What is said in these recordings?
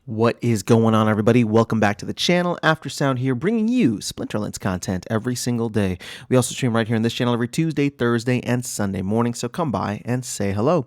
What is going on, everybody? Welcome back to the channel. After Sound here, bringing you Splinterlands content every single day. We also stream right here on this channel every Tuesday, Thursday, and Sunday morning, so come by and say hello.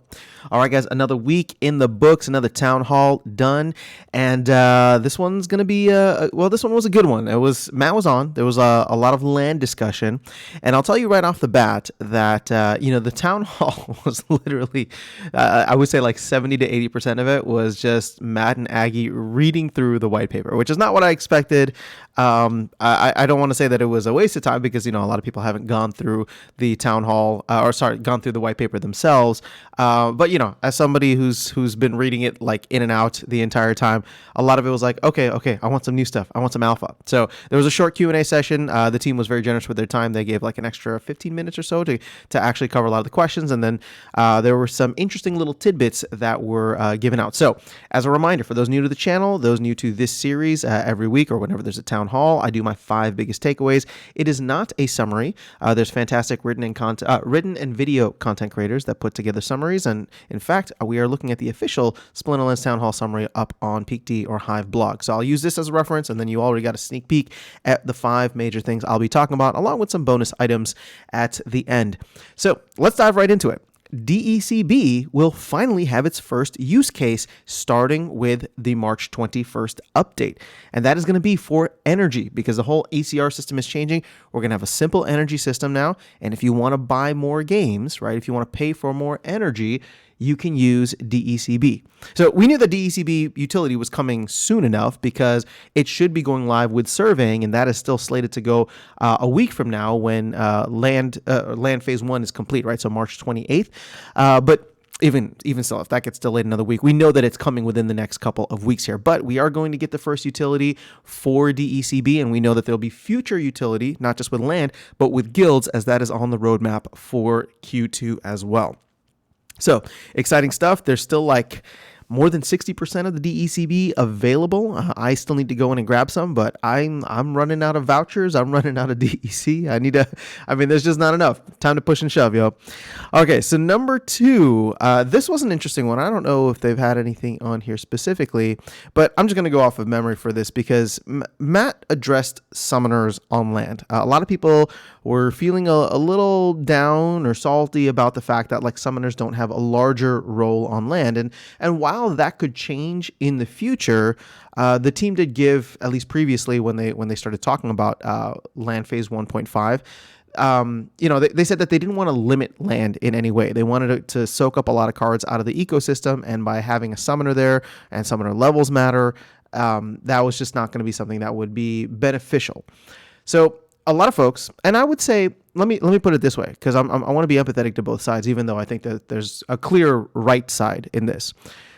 All right, guys, another week in the books, another town hall done, and this one's going to be, this one was a good one. Matt was on. There was a lot of land discussion, and I'll tell you right off the bat that, the town hall was literally, I would say like 70 to 80% of it was just Matt and Aggie reading through the white paper, which is not what I expected. I don't want to say that it was a waste of time because, a lot of people haven't gone through the town hall gone through the white paper themselves. But, as somebody who's been reading it like in and out the entire time, a lot of it was like, okay, I want some new stuff. I want some alpha. So there was a short Q&A session. The team was very generous with their time. They gave like an extra 15 minutes or so to actually cover a lot of the questions. And then there were some interesting little tidbits that were given out. So as a reminder, for those new to the channel, those new to this series, every week or whenever there's a town hall, I do my 5 biggest takeaways. It is not a summary. There's fantastic written and video content creators that put together summaries. And in fact, we are looking at the official Splinterlands Town Hall summary up on PeakD or Hive blog. So I'll use this as a reference, and then you already got a sneak peek at the 5 major things I'll be talking about, along with some bonus items at the end. So let's dive right into it. Decb will finally have its first use case starting with the March 21st update. And that is going to be for energy, because the whole ACR system is changing. We're going to have a simple energy system now. And if you want to buy more games, right, if you want to pay for more energy, you can use Decb. So we knew the Decb utility was coming soon enough because it should be going live with surveying, and that is still slated to go a week from now when land phase 1 is complete, right? So March 28th. But even still, if that gets delayed another week, we know that it's coming within the next couple of weeks here. But we are going to get the first utility for Decb, and we know that there'll be future utility, not just with land, but with guilds, as that is on the roadmap for Q2 as well. So exciting stuff. There's still like more than 60% of the Decb available. I still need to go in and grab some, but I'm running out of vouchers. I'm running out of DEC. There's just not enough. Time to push and shove, yo. Okay, so number 2, this was an interesting one. I don't know if they've had anything on here specifically, but I'm just going to go off of memory for this because Matt addressed summoners on land. A lot of people were feeling a little down or salty about the fact that like summoners don't have a larger role on land. And while that could change in the future, the team did give, at least previously when they started talking about land phase 1.5, they said that they didn't want to limit land in any way. They wanted to soak up a lot of cards out of the ecosystem, and by having a summoner there and summoner levels matter, that was just not going to be something that would be beneficial. So a lot of folks, and I would say, let me put it this way, because I want to be empathetic to both sides, even though I think that there's a clear right side in this.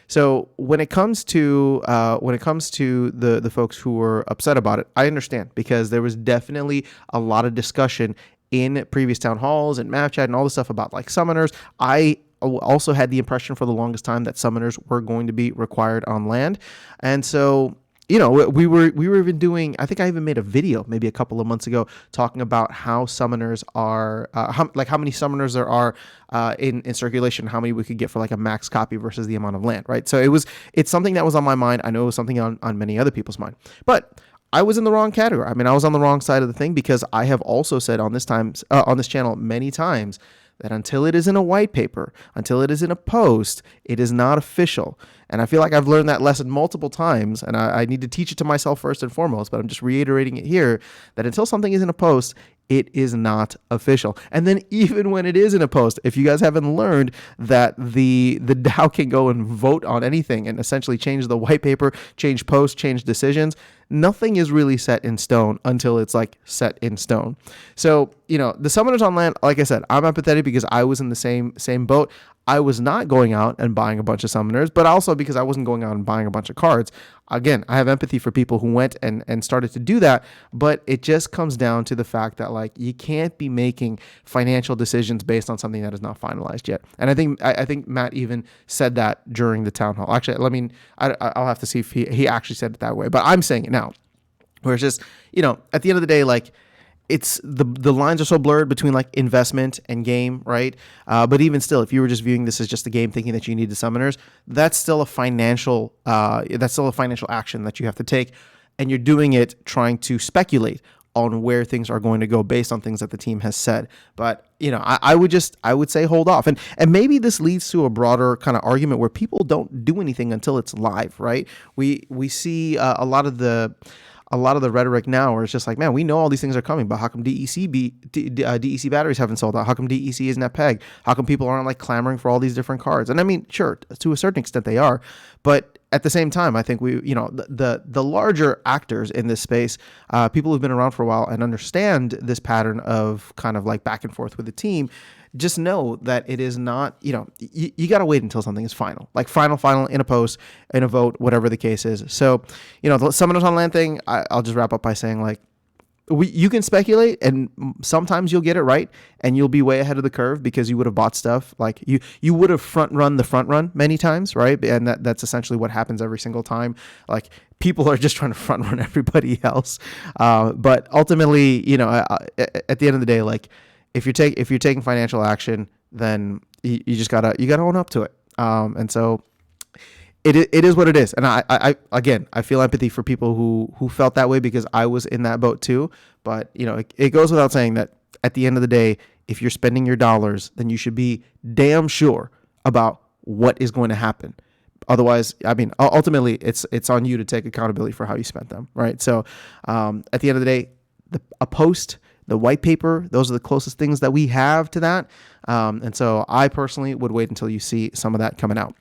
So when it comes to the folks who were upset about it, I understand, because there was definitely a lot of discussion in previous town halls and map chat and all this stuff about like summoners. I also had the impression for the longest time that summoners were going to be required on land, and so we were even doing, I think I even made a video maybe a couple of months ago talking about how summoners are, how many summoners there are in circulation, how many we could get for like a max copy versus the amount of land, right? So it's something that was on my mind. I know it was something on many other people's mind, but I was in the wrong category. I was on the wrong side of the thing, because I have also said on this channel many times that until it is in a white paper, until it is in a post, it is not official. And I feel like I've learned that lesson multiple times, and I need to teach it to myself first and foremost, but I'm just reiterating it here, that until something is in a post, it is not official. And then even when it is in a post, if you guys haven't learned that the DAO can go and vote on anything and essentially change the white paper, change posts, change decisions, nothing is really set in stone until it's like set in stone. So, the summoners on land, like I said, I'm empathetic because I was in the same boat. I was not going out and buying a bunch of summoners, but also because I wasn't going out and buying a bunch of cards. Again, I have empathy for people who went and started to do that, but it just comes down to the fact that like you can't be making financial decisions based on something that is not finalized yet. And I think Matt even said that during the town hall. Actually, I'll have to see if he actually said it that way, but I'm saying it now, where it's just, at the end of the day, like, it's the lines are so blurred between like investment and game, right? But even still, if you were just viewing this as just a game, thinking that you need the summoners, that's still a financial action that you have to take, and you're doing it trying to speculate on where things are going to go based on things that the team has said. But I would say hold off, and maybe this leads to a broader kind of argument where people don't do anything until it's live, right? We see a lot of the rhetoric now where it's just like, man, we know all these things are coming, but how come DEC batteries haven't sold out? How come DEC isn't at peg? How come people aren't like clamoring for all these different cards? And I mean, sure, to a certain extent they are, but at the same time, I think the larger actors in this space, people who've been around for a while and understand this pattern of kind of like back and forth with the team, just know that it is not, you got to wait until something is final, like final in a post, in a vote, whatever the case is. So, the Summoners on Land thing, I'll just wrap up by saying like, you can speculate, and sometimes you'll get it right, and you'll be way ahead of the curve because you would have bought stuff. Like you would have front run many times, right? And that's essentially what happens every single time. Like people are just trying to front run everybody else. But ultimately, at the end of the day, like if you're taking financial action, then you just gotta own up to it. And so it is what it is. And I feel empathy for people who felt that way because I was in that boat too. But it goes without saying that at the end of the day, if you're spending your dollars, then you should be damn sure about what is going to happen. Otherwise, I mean, ultimately it's on you to take accountability for how you spent them. Right. So, at the end of the day, a post, the white paper, those are the closest things that we have to that. And so I personally would wait until you see some of that coming out.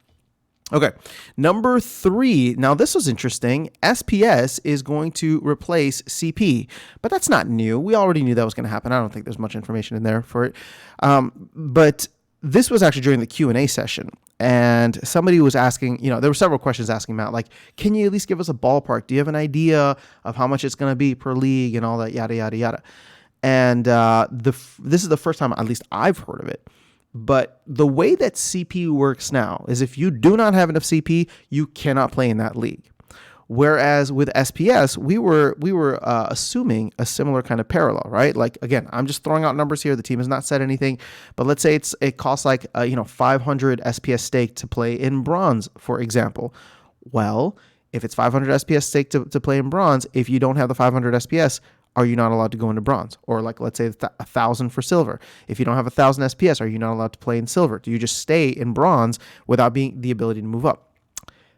Okay, number 3. Now, this was interesting. SPS is going to replace CP, but that's not new. We already knew that was going to happen. I don't think there's much information in there for it. But this was actually during the Q&A session, and somebody was asking, there were several questions asking Matt, like, can you at least give us a ballpark? Do you have an idea of how much it's going to be per league and all that, yada, yada, yada? And this is the first time, at least I've heard of it. But the way that CP works now is if you do not have enough CP, you cannot play in that league. Whereas with SPS, we were assuming a similar kind of parallel, right? Like, again, I'm just throwing out numbers here. The team has not said anything, but let's say it costs like 500 SPS stake to play in bronze, for example. Well, if it's 500 SPS stake to play in bronze, if you don't have the 500 SPS, are you not allowed to go into bronze? Or like, let's say 1,000 for silver. If you don't have 1,000 SPS, are you not allowed to play in silver? Do you just stay in bronze without being the ability to move up?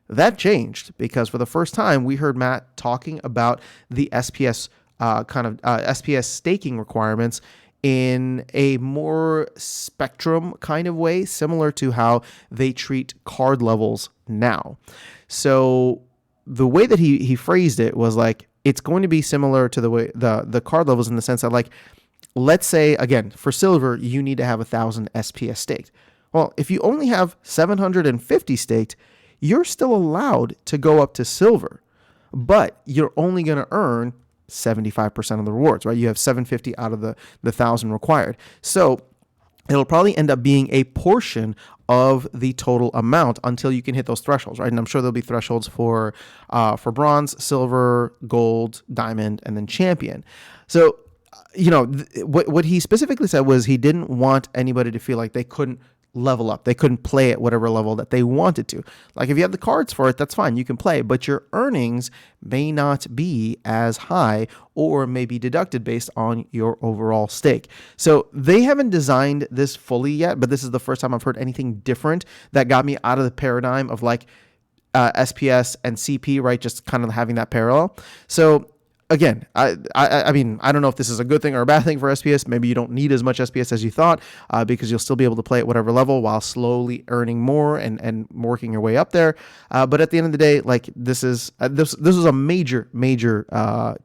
That changed because for the first time, we heard Matt talking about the SPS SPS staking requirements in a more spectrum kind of way, similar to how they treat card levels now. So the way that he phrased it was like, it's going to be similar to the way the card levels in the sense that, like, let's say, again, for silver, you need to have 1,000 SPS staked. Well, if you only have 750 staked, you're still allowed to go up to silver, but you're only going to earn 75% of the rewards, right? You have 750 out of the 1,000 required. So it'll probably end up being a portion of the total amount until you can hit those thresholds, right? And I'm sure there'll be thresholds for bronze, silver, gold, diamond, and then champion. So, what he specifically said was he didn't want anybody to feel like they couldn't level up. They couldn't play at whatever level that they wanted to. Like, if you have the cards for it, that's fine. You can play, but your earnings may not be as high or may be deducted based on your overall stake. So they haven't designed this fully yet, but this is the first time I've heard anything different that got me out of the paradigm of like SPS and CP, right? Just kind of having that parallel. So again, I mean, I don't know if this is a good thing or a bad thing for SPS. Maybe you don't need as much SPS as you thought because you'll still be able to play at whatever level while slowly earning more and working your way up there. But at the end of the day, like this was a major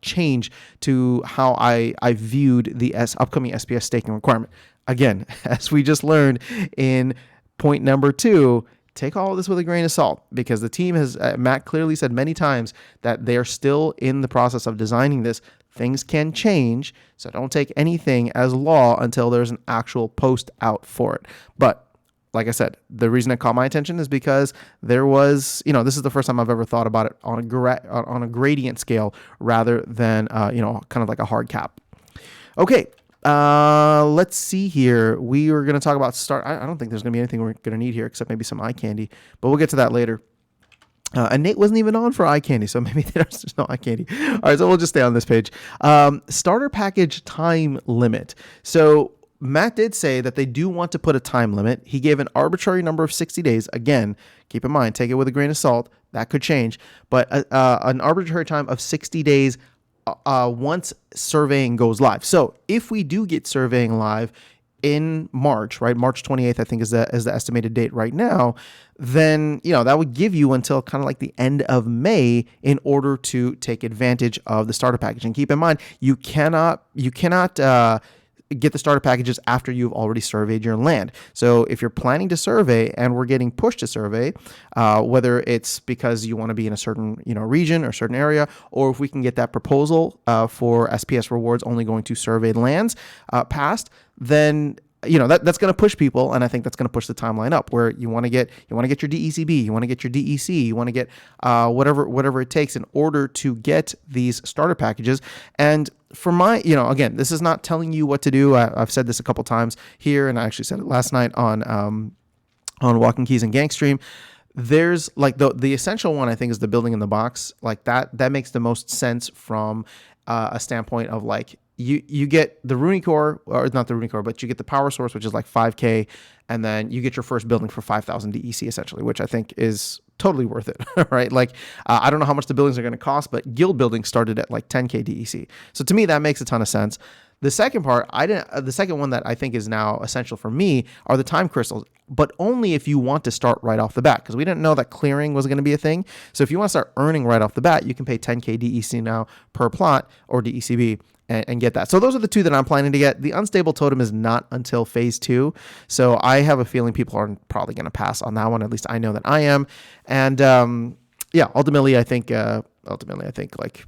change to how I viewed the upcoming SPS staking requirement. Again, as we just learned in point number 2, take all of this with a grain of salt because the team has, Matt clearly said many times that they are still in the process of designing this. Things can change, so don't take anything as law until there's an actual post out for it. But like I said, the reason it caught my attention is because there was, this is the first time I've ever thought about it on a gradient scale rather than, kind of like a hard cap. Okay. Let's see here. We are going to talk about start. I don't think there's going to be anything we're going to need here except maybe some eye candy, but we'll get to that later. And Nate wasn't even on for eye candy, so maybe there's no eye candy. All right, so we'll just stay on this page. Starter package time limit. So Matt did say that they do want to put a time limit. He gave an arbitrary number of 60 days. Again, keep in mind, take it with a grain of salt. That could change. But an arbitrary time of 60 days once surveying goes live. So if we do get surveying live in March, right? March 28th, I think is the estimated date right now. Then, that would give you until kind of like the end of May in order to take advantage of the starter package. And keep in mind, you cannot get the starter packages after you've already surveyed your land. So if you're planning to survey and we're getting pushed to survey, whether it's because you want to be in a certain region or certain area, or if we can get that proposal for SPS rewards only going to surveyed lands passed, then that's going to push people, and I think that's going to push the timeline up. Where you want to get your DECB, you want to get your DEC, you want to get whatever it takes in order to get these starter packages. And for my, again, this is not telling you what to do. I've said this a couple times here, and I actually said it last night on Walking Keys and Gangstream. There's like the essential one, I think, is the building in the box. Like that makes the most sense from a standpoint of like, you get the Rooney Core, or not the Rooney Core, but you get the power source, which is like 5K, and then you get your first building for 5,000 DEC essentially, which I think is totally worth it, right? Like, I don't know how much the buildings are going to cost, but guild buildings started at like 10K DEC. So to me, that makes a ton of sense. The second part, the second one that I think is now essential for me are the time crystals, but only if you want to start right off the bat, because we didn't know that clearing was going to be a thing. So if you want to start earning right off the bat, you can pay 10K DEC now per plot, or DECB, and get that. So those are the two that I'm planning to get. The unstable totem is not until phase 2. So I have a feeling people are probably going to pass on that one. At least I know that I am. And ultimately I think like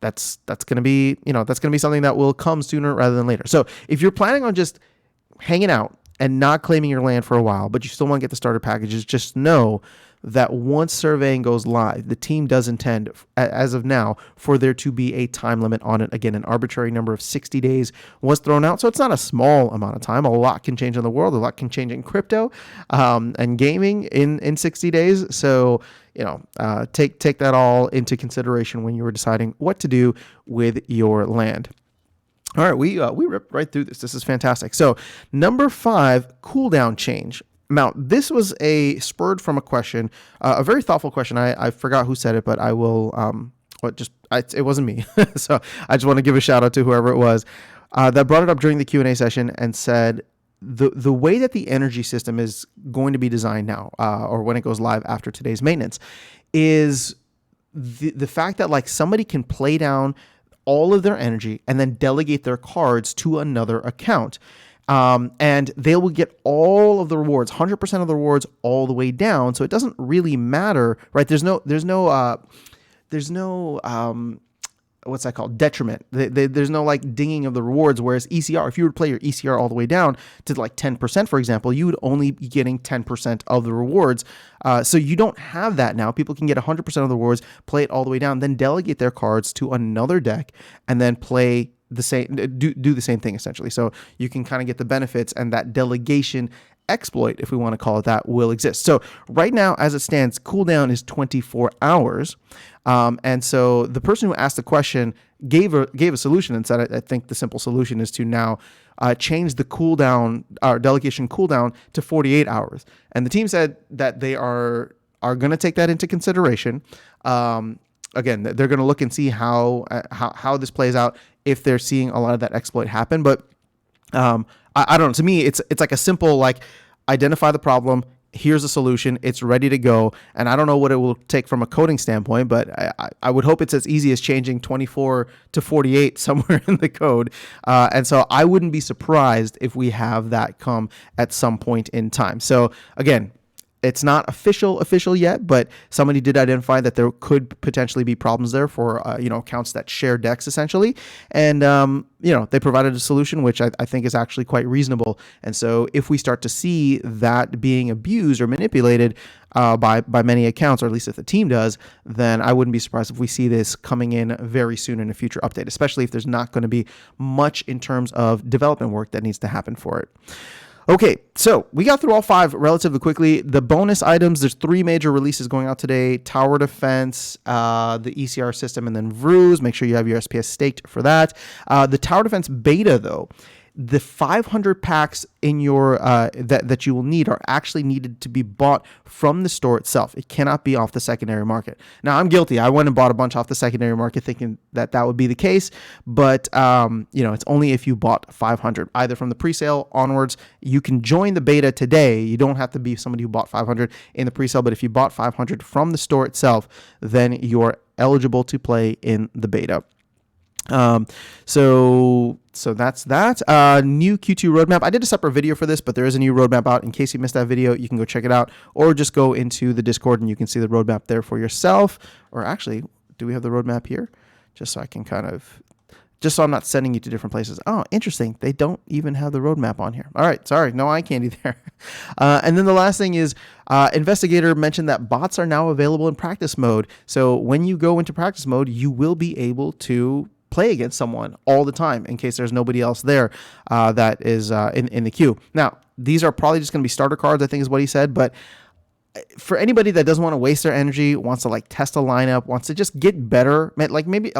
that's going to be, that's going to be something that will come sooner rather than later. So if you're planning on just hanging out and not claiming your land for a while, but you still want to get the starter packages, just know that once surveying goes live, the team does intend, as of now, for there to be a time limit on it. Again, an arbitrary number of 60 days was thrown out. So it's not a small amount of time. A lot can change in the world. A lot can change in crypto and gaming in 60 days. So, take that all into consideration when you were deciding what to do with your land. All right, we ripped right through this. This is fantastic. So number 5, cooldown change. Now, this was spurred from a question, a very thoughtful question. I forgot who said it, but I will, it wasn't me. So I just want to give a shout out to whoever it was that brought it up during the Q&A session and said, the way that the energy system is going to be designed now, or when it goes live after today's maintenance, is the fact that like somebody can play down all of their energy and then delegate their cards to another account. And they will get all of the rewards, 100% of the rewards all the way down. So it doesn't really matter, right? There's no what's that called? Detriment. There's no like dinging of the rewards. Whereas ECR, if you were to play your ECR all the way down to like 10%, for example, you would only be getting 10% of the rewards. So you don't have that now. People can get 100% of the rewards, play it all the way down, then delegate their cards to another deck, and then play the same, do the same thing essentially. So you can kind of get the benefits, and that delegation exploit, if we want to call it that, will exist. So right now, as it stands, cooldown is 24 hours. And so the person who asked the question gave a solution and said, I think the simple solution is to now change the cooldown, our delegation cooldown, to 48 hours. And the team said that they are going to take that into consideration. Again, they're going to look and see how this plays out, if they're seeing a lot of that exploit happen. But I don't know. To me, it's like a simple, like, identify the problem. Here's a solution. It's ready to go. And I don't know what it will take from a coding standpoint, but I would hope it's as easy as changing 24 to 48 somewhere in the code. And so I wouldn't be surprised if we have that come at some point in time. So again, It's not official yet, but somebody did identify that there could potentially be problems there for accounts that share decks essentially, and they provided a solution which I think is actually quite reasonable. And so if we start to see that being abused or manipulated by many accounts, or at least if the team does, then I wouldn't be surprised if we see this coming in very soon in a future update, especially if there's not going to be much in terms of development work that needs to happen for it. Okay, so we got through all 5 relatively quickly. The bonus items, there's 3 major releases going out today: Tower Defense, the ECR system, and then Vruz. Make sure you have your SPS staked for that. The Tower Defense beta, though, the 500 packs in your that you will need are actually needed to be bought from the store itself. It cannot be off the secondary market. Now, I'm guilty. I went and bought a bunch off the secondary market thinking that would be the case, but it's only if you bought 500, either from the presale onwards. You can join the beta today. You don't have to be somebody who bought 500 in the presale, but if you bought 500 from the store itself, then you're eligible to play in the beta. So that's that. New Q2 roadmap. I did a separate video for this, but there is a new roadmap out. In case you missed that video, you can go check it out, or just go into the Discord and you can see the roadmap there for yourself. Or actually, do we have the roadmap here? Just so I can just so I'm not sending you to different places. Oh, interesting. They don't even have the roadmap on here. All right. Sorry. No eye candy there. And then the last thing is, Investigator mentioned that bots are now available in practice mode. So when you go into practice mode, you will be able to play against someone all the time in case there's nobody else there that is in the queue. Now, these are probably just going to be starter cards, I think is what he said. But for anybody that doesn't want to waste their energy, wants to test a lineup, wants to just get better, maybe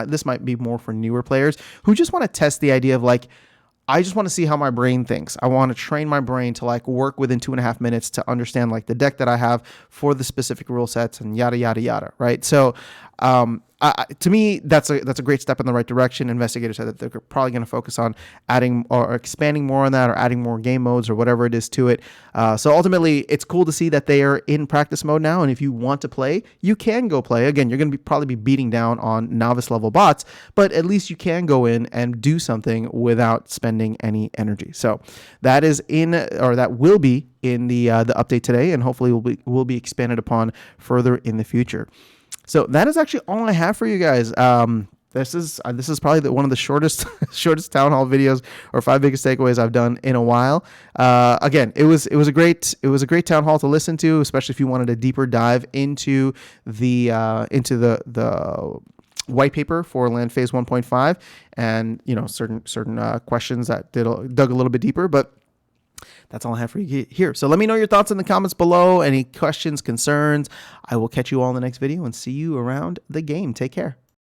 this might be more for newer players who just want to test the idea of I just want to see how my brain thinks. I want to train my brain to work within 2.5 minutes to understand the deck that I have for the specific rule sets and yada, yada, yada. Right. So, to me, that's a great step in the right direction. Investigators said that they're probably going to focus on adding or expanding more on that, or adding more game modes or whatever it is to it. So ultimately, it's cool to see that they are in practice mode now. And if you want to play, you can go play. Again, you're going to probably be beating down on novice level bots, but at least you can go in and do something without spending any energy. So that is that will be in the update today, and hopefully will be expanded upon further in the future. So that is actually all I have for you guys. This is probably one of the shortest town hall videos or 5 biggest takeaways I've done in a while. Again, it was a great town hall to listen to, especially if you wanted a deeper dive into the white paper for Land Phase 1.5, and certain questions that dug a little bit deeper, but. That's all I have for you here. So let me know your thoughts in the comments below. Any questions, concerns. I will catch you all in the next video and see you around the game. Take care.